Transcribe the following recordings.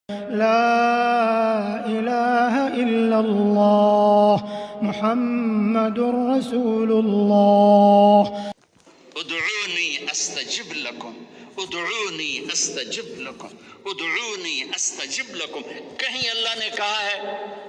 لا إله إلا الله محمد رسول الله. ادعوني استجب لكم ادعونی استجب لکم ادعونی استجب لکم. کہیں اللہ نے کہا ہے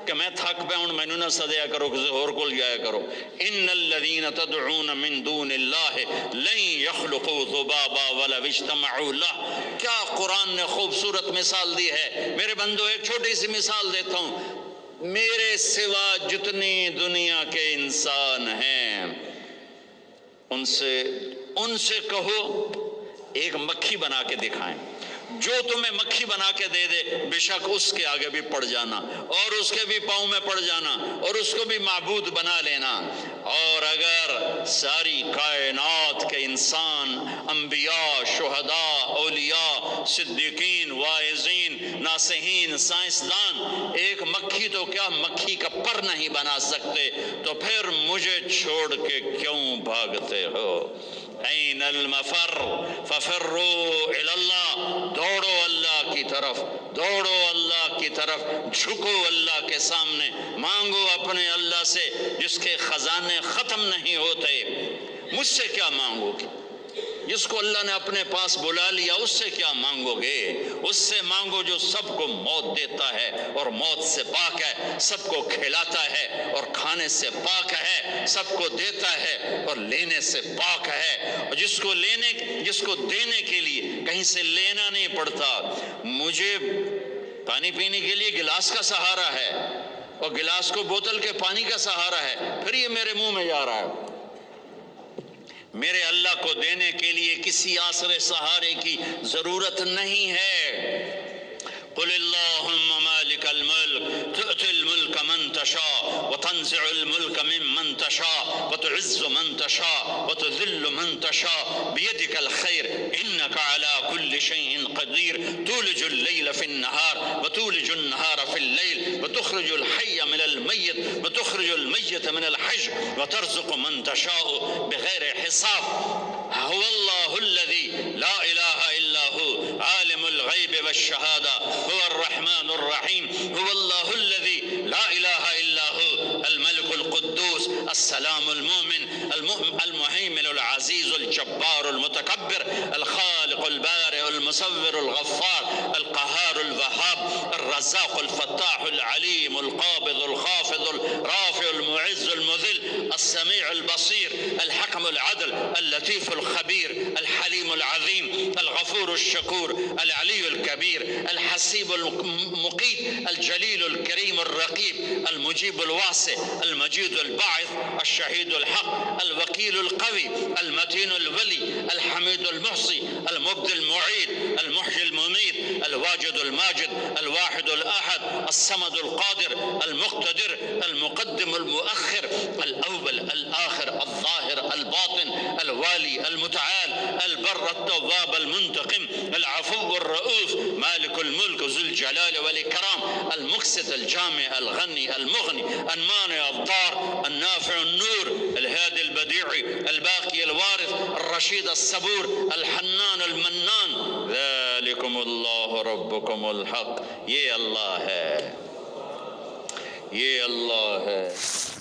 کہ میں تھک پہ ہوں مینوں نہ سدیا کرو کسی اور کو جایا کرو. ان الذین تدعون من دون اللہ لن یخلقوا ذبابا ولو اجتمعوا لہ. کیا قرآن نے خوبصورت مثال دی ہے. میرے بندو ایک چھوٹی سی مثال دیتا ہوں. میرے سوا جتنی دنیا کے انسان ہیں ان سے کہو ایک مکھی بنا کے دکھائیں. جو تمہیں مکھی بنا کے دے دے بے شک اس کے آگے بھی پڑ جانا اور اس کے بھی پاؤں میں پڑ جانا اور اس کو بھی معبود بنا لینا. اور اگر ساری کائنات کے انسان انبیاء شہداء اولیاء صدیقین واعظین ناصحین سائنسدان ایک مکھی تو کیا مکھی کا پر نہیں بنا سکتے تو پھر مجھے چھوڑ کے کیوں بھاگتے ہو. این المفر ففروا الی اللہ. دوڑو اللہ کی طرف دوڑو اللہ کی طرف جھکو اللہ کے سامنے مانگو اپنے اللہ سے جس کے خزانے ختم نہیں ہوتے. مجھ سے کیا مانگو گے؟ جس کو اللہ نے اپنے پاس بلا لیا اس سے کیا مانگو گے؟ اس سے مانگو جو سب کو موت دیتا ہے اور موت سے پاک ہے, سب کو کھلاتا ہے اور کھانے سے پاک ہے, سب کو دیتا ہے اور لینے سے پاک ہے, اور جس کو دینے کے لیے کہیں سے لینا نہیں پڑتا. مجھے پانی پینے کے لیے گلاس کا سہارا ہے اور گلاس کو بوتل کے پانی کا سہارا ہے, پھر یہ میرے منہ میں جا رہا ہے. میرے اللہ کو دینے کے لیے کسی آسرے سہارے کی ضرورت نہیں ہے. قل اللہم مالک الملک تؤتی الملک من تشاء وتنزع الملک ممن تشاء وتعز من تشاء وتذل من تشاء بیدک الخیر انک علی کل شیء قدیر تولج اللیل فی النہار وتولج النہار فی اللیل وتخرج الحی من المیت وتخرج المیت من الحی وترزق من تشاء بغیر حساب. هو اللہ الذی لا الہ الا هو عالم الغیب والشہادہ هو الرحمن الرحیم. هو اللہ الذی لا الہ الا هو الملک القدوس السلام المؤمن المہیمن العزیز الجبار المتکبر الخالق البارئ المصور الغفار القہار الوہاب الرزاق الفتاح العلیم القابض الخافض الرافع المعز المذل السمیع البصیر الحکم العدل اللطیف الخبیر الحلیم العظیم الغفور الشکور العلی الکبیر الحسیب المقیت الجلیل الکریم الرقیب المجیب الواسع المجید الباعث الشہید الحق الوکیل القوی المتین الولی الحمید المحصی المبدی المعید المحیی الممید الواجد الماجد الواحد الأحد الصمد القادر المقتدر المقدم المؤخر الأول الآخر الظاهر الباطن الوالي المتعال البر التواب المنتقم العفو الرؤوف مالك الملك ذو الجلال والإكرام المقسط الجامع الغني المغني المانع الضار النافع النور الهادي البديع الباقي الوارث الرشيد الصبور الحنان المنان. ذلكم الله ربكم الحق. یہ اللہ ہے, یہ اللہ ہے.